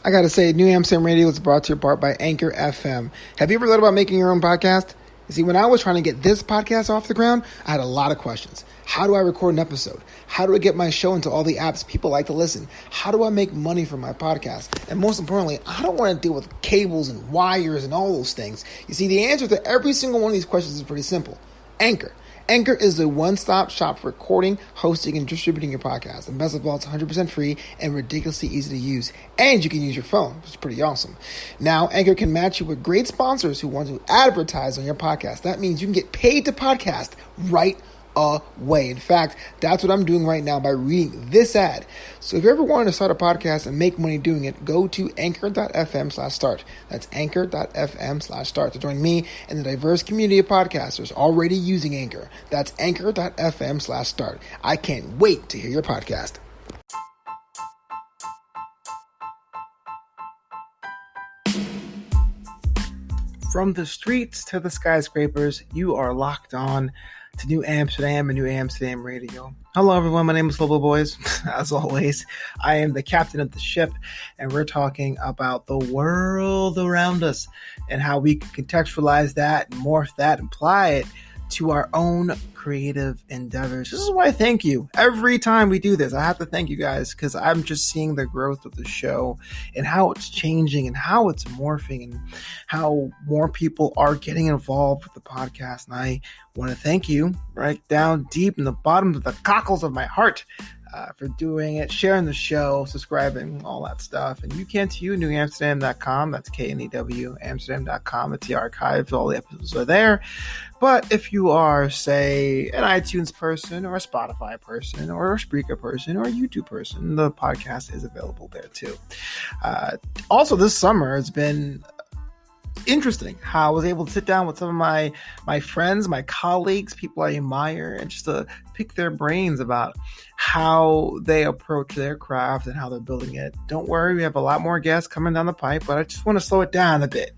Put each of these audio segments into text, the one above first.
I got to say, New Amsterdam Radio is brought to you part by Anchor FM. Have you ever thought about making your own podcast? You see, when I was trying to get this podcast off the ground, I had a lot of questions. How do I record an episode? How do I get my show into all the apps people like to listen? How do I make money from my podcast? And most importantly, I don't want to deal with cables and wires and all those things. You see, the answer to every single one of these questions is pretty simple. Anchor. Anchor is the one-stop shop for recording, hosting, and distributing your podcast. And best of all, it's 100% free and ridiculously easy to use. And you can use your phone, which is pretty awesome. Now, Anchor can match you with great sponsors who want to advertise on your podcast. That means you can get paid to podcast right away. In fact, that's what I'm doing right now by reading this ad. So if you ever wanted to start a podcast and make money doing it, go to anchor.fm/start. That's anchor.fm/start to join me and the diverse community of podcasters already using Anchor. That's anchor.fm/start. I can't wait to hear your podcast. From the streets to the skyscrapers, you are locked on to New Amsterdam and New Amsterdam Radio. Hello everyone, my name is Flobo Boyce. As always, I am the captain of the ship, and we're talking about the world around us and how we can contextualize that, and morph that, and apply it to our own creative endeavors. This is why I thank you. Every time we do this, I have to thank you guys, because I'm just seeing the growth of the show and how it's changing and how it's morphing and how more people are getting involved with the podcast. And I want to thank you right down deep in the bottom of the cockles of my heart for doing it, sharing the show, subscribing, all that stuff. And you can too, newamsterdam.com. That's KNEW, Amsterdam.com. It's the archive. All the episodes are there. But if you are, say, an iTunes person or a Spotify person or a Spreaker person or a YouTube person, the podcast is available there too. Also, this summer has been interesting how I was able to sit down with some of my friends, my colleagues, people I admire, and just to pick their brains about how they approach their craft and how they're building it. Don't worry, we have a lot more guests coming down the pipe, but I just want to slow it down a bit.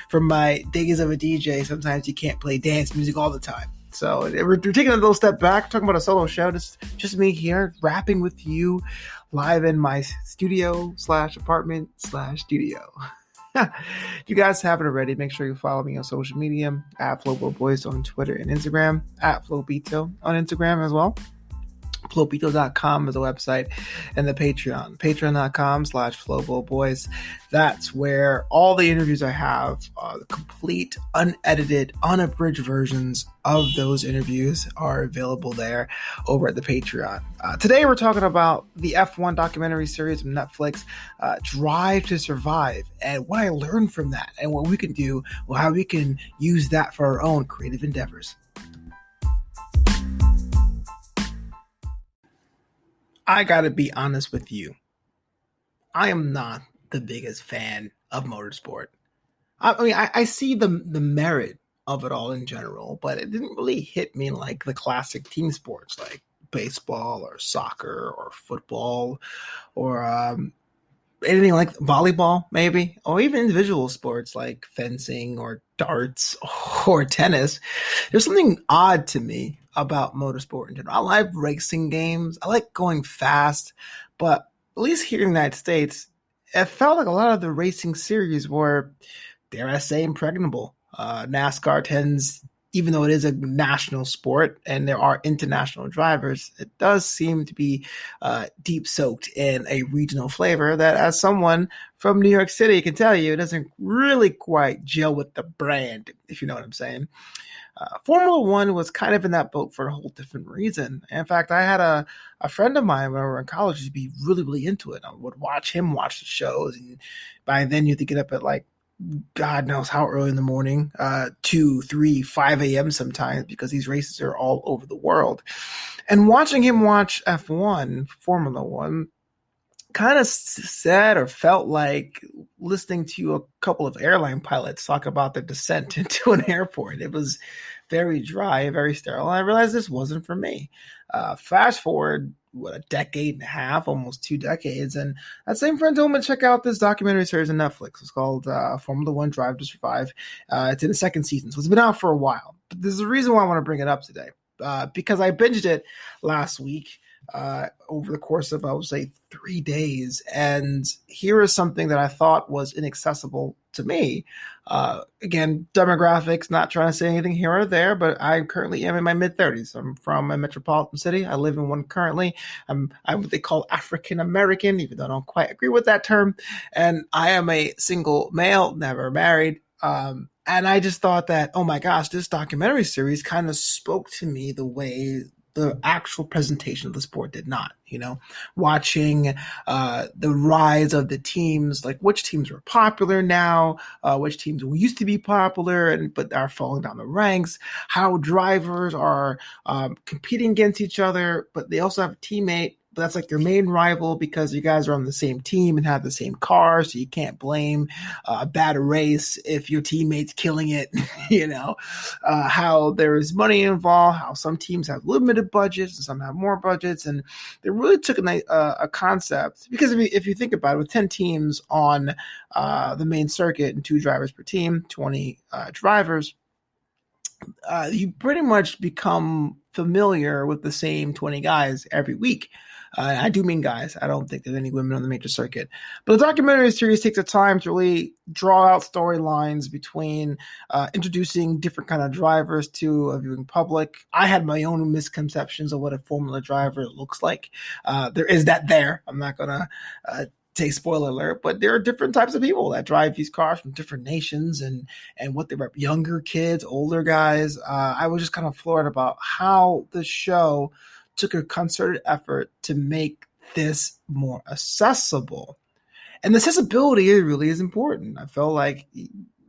From my days of a DJ, sometimes you can't play dance music all the time. So we're taking a little step back, talking about a solo show, just me here, rapping with you live in my studio/apartment/studio. If you guys haven't already, make sure you follow me on social media at Flobo Boyce on Twitter and Instagram, at Flobito on Instagram as well. Flobito.com is the website, and the Patreon, patreon.com/Flobo Boyce. That's where all the interviews I have, the complete, unedited, unabridged versions of those interviews are available there over at the Patreon. Today we're talking about the F1 documentary series from Netflix, Drive to Survive, and what I learned from that and what we can do, or how we can use that for our own creative endeavors. I gotta be honest with you. I am not the biggest fan of motorsport. I see the merit of it all in general, but it didn't really hit me like the classic team sports like baseball or soccer or football or anything like volleyball, maybe, or even individual sports like fencing or darts or tennis. There's something odd to me about motorsport in general. I like racing games. I like going fast, but at least here in the United States, it felt like a lot of the racing series were, dare I say, impregnable. NASCAR tends, even though it is a national sport and there are international drivers, it does seem to be deep soaked in a regional flavor that, as someone from New York City can tell you, it doesn't really quite gel with the brand, if you know what I'm saying. Formula One was kind of in that boat for a whole different reason. In fact, I had a friend of mine when we were in college who'd be really, really into it. I would watch him watch the shows, and by then you had to get up at like God knows how early in the morning, 2, 3, 5 a.m. sometimes, because these races are all over the world. And watching him watch F1, Formula One, kind of said or felt like listening to a couple of airline pilots talk about their descent into an airport. It was very dry, very sterile. And I realized this wasn't for me. Fast forward, a decade and a half, almost 2 decades. And that same friend told me to check out this documentary series on Netflix. It's called Formula One Drive to Survive. It's in the 2nd season, so it's been out for a while. But there's a reason why I want to bring it up today. Because I binged it last week. over the course of, I would say, 3 days. And here is something that I thought was inaccessible to me. Again, demographics, not trying to say anything here or there, but I currently am in my mid 30s. I'm from a metropolitan city. I live in one currently. I'm what they call African American, even though I don't quite agree with that term. And I am a single male, never married. And I just thought that, oh my gosh, this documentary series kind of spoke to me the way the actual presentation of the sport did not. Watching the rise of the teams, like which teams are popular now, which teams used to be popular but are falling down the ranks, how drivers are competing against each other, but they also have a teammate. But that's like your main rival because you guys are on the same team and have the same car, so you can't blame a bad race if your teammate's killing it. How there is money involved, how some teams have limited budgets and some have more budgets, and they really took a concept because if you think about it, with 10 teams on the main circuit and 2 drivers per team, 20 drivers. You pretty much become familiar with the same 20 guys every week. I do mean guys. I don't think there's any women on the major circuit. But the documentary series takes the time to really draw out storylines between introducing different kind of drivers to a viewing public. I had my own misconceptions of what a Formula driver looks like. There is that there. I'm not going to take spoiler alert, but there are different types of people that drive these cars from different nations and what they rep. Younger kids, older guys. I was just kind of floored about how the show took a concerted effort to make this more accessible. And the accessibility really is important. I feel like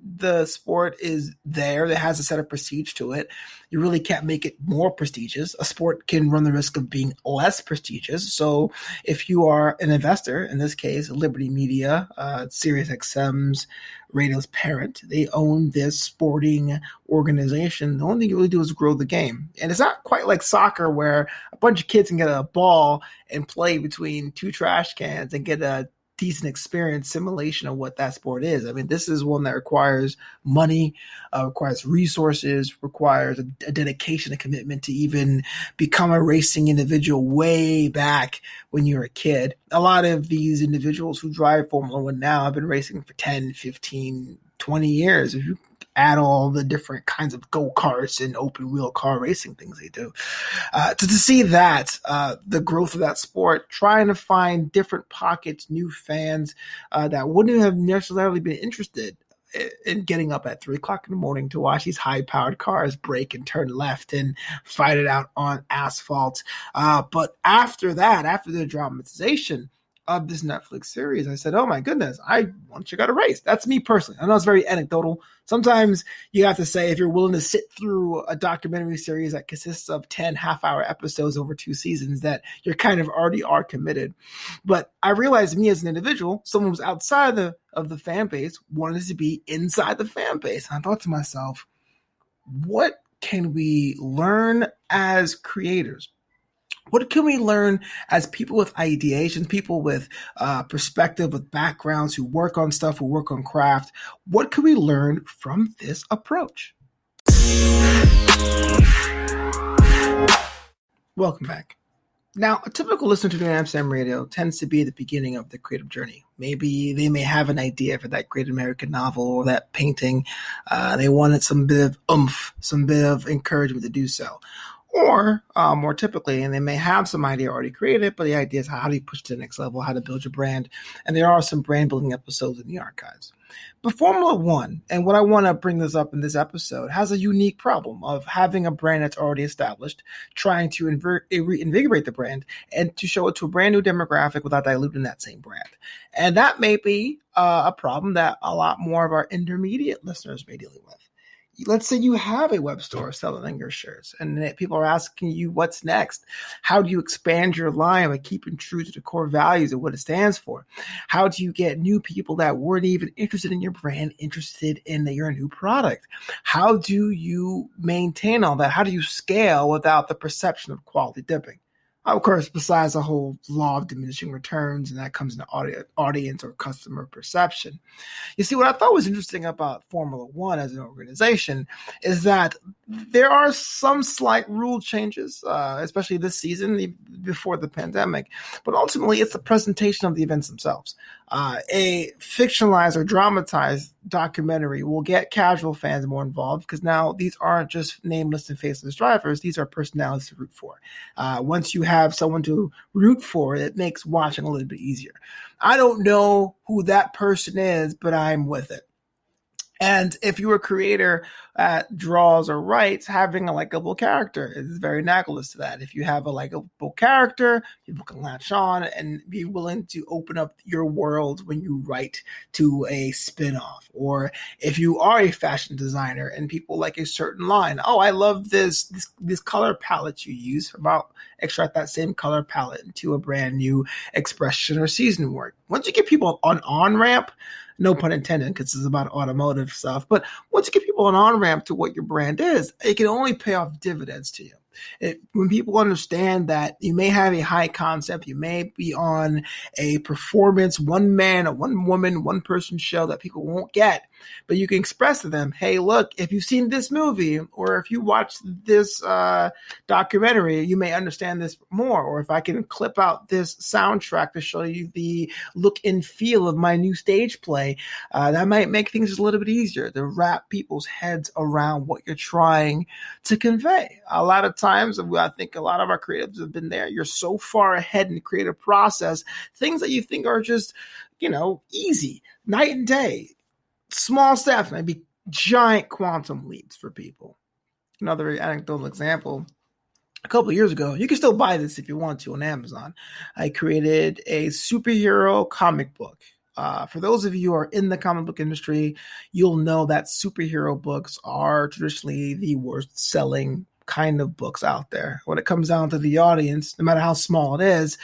the sport is there. It has a set of prestige to it. You really can't make it more prestigious. A sport can run the risk of being less prestigious. So if you are an investor, in this case, Liberty Media, SiriusXM's radio's parent, they own this sporting organization. The only thing you really do is grow the game. And it's not quite like soccer where a bunch of kids can get a ball and play between 2 trash cans and get a decent experience simulation of what that sport is. I mean, this is one that requires money, requires resources, requires a dedication, a commitment to even become a racing individual way back when you're a kid. A lot of these individuals who drive Formula One now have been racing for 10, 15, 20 years. If you add all the different kinds of go-karts and open wheel car racing things they do. To see that, the growth of that sport, trying to find different pockets, new fans that wouldn't have necessarily been interested in getting up at 3:00 in the morning to watch these high-powered cars brake and turn left and fight it out on asphalt. But after that, after the dramatization of this Netflix series, I said, oh my goodness, I want to check out a race. That's me personally. I know it's very anecdotal. Sometimes you have to say, if you're willing to sit through a documentary series that consists of 10 half-hour episodes over 2 seasons, that you're kind of already are committed. But I realized me as an individual, someone who's outside of the fan base, wanted to be inside the fan base. And I thought to myself, what can we learn as creators? What can we learn as people with ideations, people with perspective, with backgrounds, who work on stuff, who work on craft? What can we learn from this approach? Welcome back. Now, a typical listener to the Amsterdam radio tends to be the beginning of the creative journey. Maybe they may have an idea for that great American novel or that painting. They wanted some bit of oomph, some bit of encouragement to do so. Or more typically, and they may have some idea already created, but the idea is how do you push to the next level, how to build your brand. And there are some brand building episodes in the archives. But Formula One, and what I want to bring this up in this episode, has a unique problem of having a brand that's already established, trying to reinvigorate the brand and to show it to a brand new demographic without diluting that same brand. And that may be a problem that a lot more of our intermediate listeners may be dealing with. Let's say you have a web store selling your shirts and people are asking you what's next. How do you expand your line by keeping true to the core values of what it stands for? How do you get new people that weren't even interested in your brand interested in your new product? How do you maintain all that? How do you scale without the perception of quality dipping? Of course, besides the whole law of diminishing returns, and that comes into audience or customer perception. You see, what I thought was interesting about Formula One as an organization is that there are some slight rule changes, especially this season before the pandemic, but ultimately it's the presentation of the events themselves. A fictionalized or dramatized documentary will get casual fans more involved because now these aren't just nameless and faceless drivers. These are personalities to root for. Once you have someone to root for, it makes watching a little bit easier. I don't know who that person is, but I'm with it. And if you're a creator that draws or writes, having a likable character is very analogous to that. If you have a likable character, people can latch on and be willing to open up your world when you write to a spin-off. Or if you are a fashion designer and people like a certain line, oh, I love this color palette you use, about extract that same color palette into a brand new expression or season work. Once you get people on on-ramp, no pun intended, because it's about automotive stuff. But once you get people an on-ramp to what your brand is, it can only pay off dividends to you. When people understand that you may have a high concept, you may be on a performance, one man or one woman, one person show that people won't get, but you can express to them, hey, look, if you've seen this movie or if you watch this documentary, you may understand this more. Or if I can clip out this soundtrack to show you the look and feel of my new stage play, that might make things just a little bit easier to wrap people's heads around what you're trying to convey. A lot of times, I think a lot of our creatives have been there. You're so far ahead in the creative process, things that you think are just, easy, night and day, small steps might be giant quantum leaps for people. Another anecdotal example. A couple of years ago, you can still buy this if you want to on Amazon. I created a superhero comic book. For those of you who are in the comic book industry, you'll know that superhero books are traditionally the worst selling kind of books out there. When it comes down to the audience, no matter how small it is,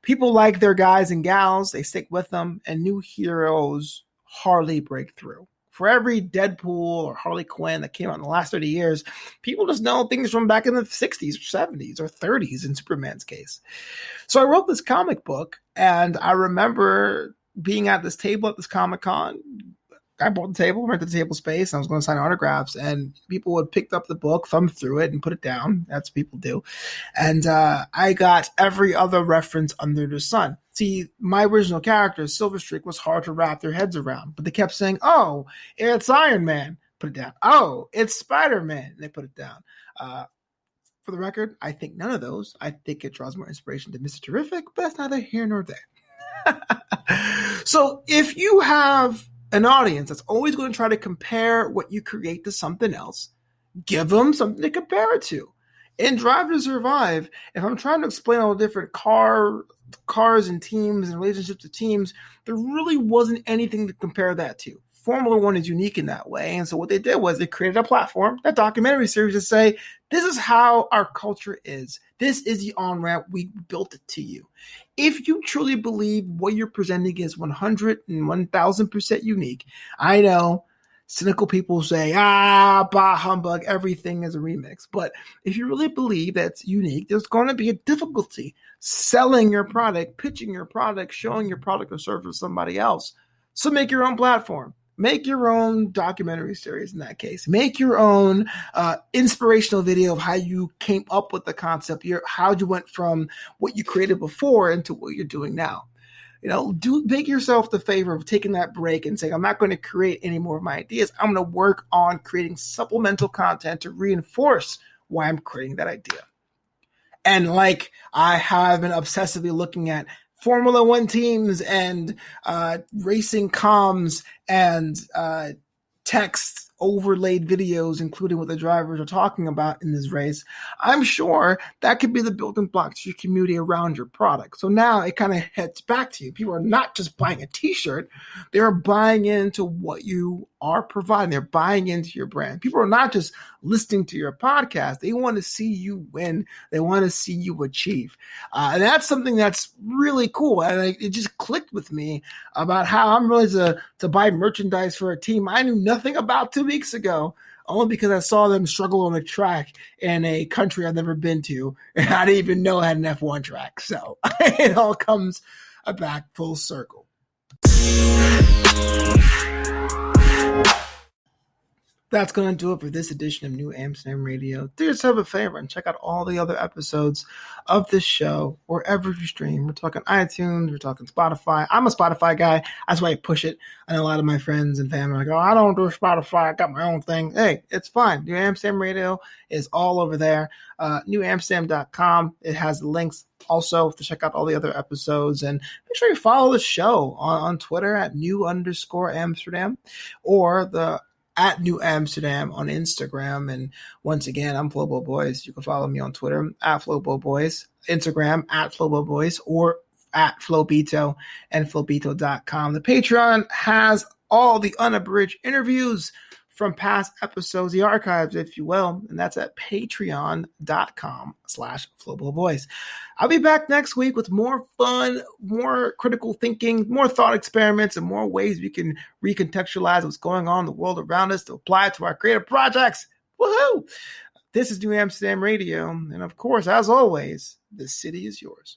people like their guys and gals, they stick with them, and new heroes hardly break through. For every Deadpool or Harley Quinn that came out in the last 30 years, people just know things from back in the 60s or 70s or 30s in Superman's case. So I wrote this comic book, and I remember being at this table at this Comic-Con. I bought the table, rented the table space, and I was going to sign autographs, and people would pick up the book, thumb through it, and put it down. That's what people do. And I got every other reference under the sun. See, my original character, Silver Streak, was hard to wrap their heads around, but they kept saying, oh, it's Iron Man. Put it down. Oh, it's Spider-Man. And they put it down. For the record, I think none of those. I think it draws more inspiration to Mr. Terrific, but that's neither here nor there. So if you have an audience that's always going to try to compare what you create to something else, give them something to compare it to. In Drive to Survive, if I'm trying to explain all the different cars and teams and relationships to teams, there really wasn't anything to compare that to. Formula One is unique in that way. And so what they did was they created a platform, that documentary series, to say, this is how our culture is. This is the on-ramp. We built it to you. If you truly believe what you're presenting is 100 and 1,000% unique, I know cynical people say, bah humbug, everything is a remix. But if you really believe that's unique, there's going to be a difficulty selling your product, pitching your product, showing your product or service to somebody else. So make your own platform. Make your own documentary series in that case. Make your own inspirational video of how you came up with the concept, how you went from what you created before into what you're doing now. Make yourself the favor of taking that break and saying, I'm not going to create any more of my ideas. I'm going to work on creating supplemental content to reinforce why I'm creating that idea. And like I have been obsessively looking at Formula One teams and racing comms and text overlaid videos, including what the drivers are talking about in this race, I'm sure that could be the building blocks to your community around your product. So now it kind of heads back to you. People are not just buying a t-shirt. They're buying into what you are providing. They're buying into your brand. People are not just listening to your podcast. They want to see you win. They want to see you achieve. And that's something that's really cool. And it just clicked with me about how I'm really to buy merchandise for a team I knew nothing about 2 weeks ago, only because I saw them struggle on a track in a country I've never been to, and I didn't even know I had an F1 track. So it all comes back full circle. That's going to do it for this edition of New Amsterdam Radio. Do yourself a favor and check out all the other episodes of this show wherever you stream. We're talking iTunes. We're talking Spotify. I'm a Spotify guy. That's why I push it. I know a lot of my friends and family are like, oh, I don't do Spotify. I got my own thing. Hey, it's fine. New Amsterdam Radio is all over there. NewAmsterdam.com. It has the links also to check out all the other episodes. And make sure you follow the show on Twitter at @new_Amsterdam or the at New Amsterdam on Instagram. And once again, I'm Flobo Boyce. You can follow me on Twitter at Flobo Boyce, Instagram at Flobo Boyce, or at Flobito and Flobito.com. The Patreon has all the unabridged interviews from past episodes, the archives, if you will, and that's at patreon.com/Flobo Boyce. I'll be back next week with more fun, more critical thinking, more thought experiments, and more ways we can recontextualize what's going on in the world around us to apply it to our creative projects. Woohoo! This is New Amsterdam Radio, and of course, as always, the city is yours.